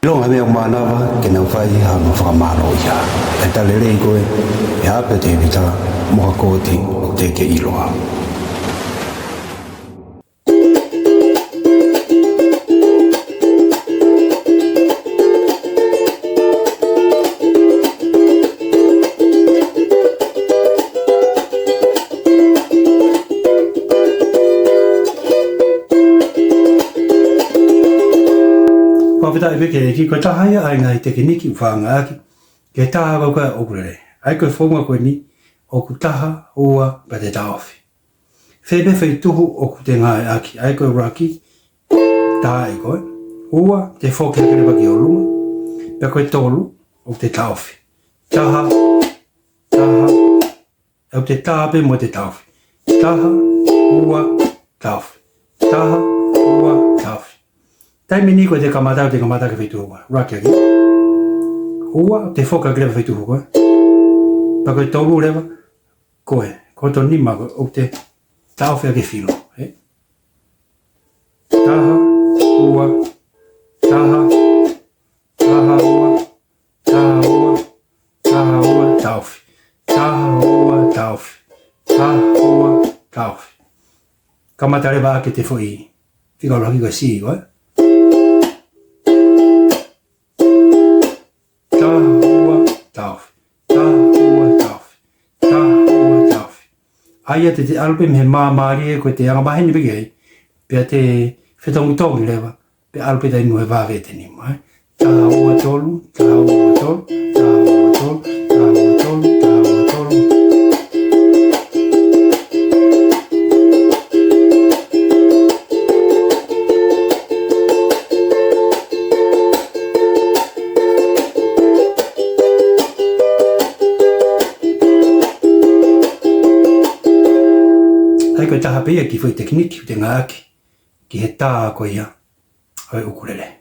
Long ave manava ke na fai ha no fa maro ya. Eta lele ko ya pe te vita mo ko ti te ke iloa. Pavita e ke ki ko tahaya ai ngai tekiniki whanga aki ke taha ko ka okurere ai ko fonga ko ni o ku taha ua pa te taofi febe fei tuhu o ku te ngai aki ai ko raki taha e ko ua te foke kere baki o lunga pe ko tolu o te taofi taha au te taha pe mo te taofi taha ua taofi taha ua taofi Taimi ni ko te kamata ke whaitu hua. Raki aki. Hua te whoka greba whaitu hua. Pako i tolu rewa. Koe. Ko to nima ko o te tau whea ke whilo. Taha, hua, taha, taha hua, taha hua, taha hua, tauwhi. Taha hua, tauwhi. Taha hua, tauwhi. Kamata rewa ake te whoi. Whika ora haki ko si, koe. Aia te alpe me maari e ko te anga mahini peke ai. Pea te whetongi tongi lewa. Pea alpe tai nue vāwe te ni mai. Taha ua tolu, taha ua tolu, taha ua tolu, taha ua tolu, taha ua tolu. Ai ko taha pia ki foi tekniki te ngā aki ki he tā ko ia ai ukulele.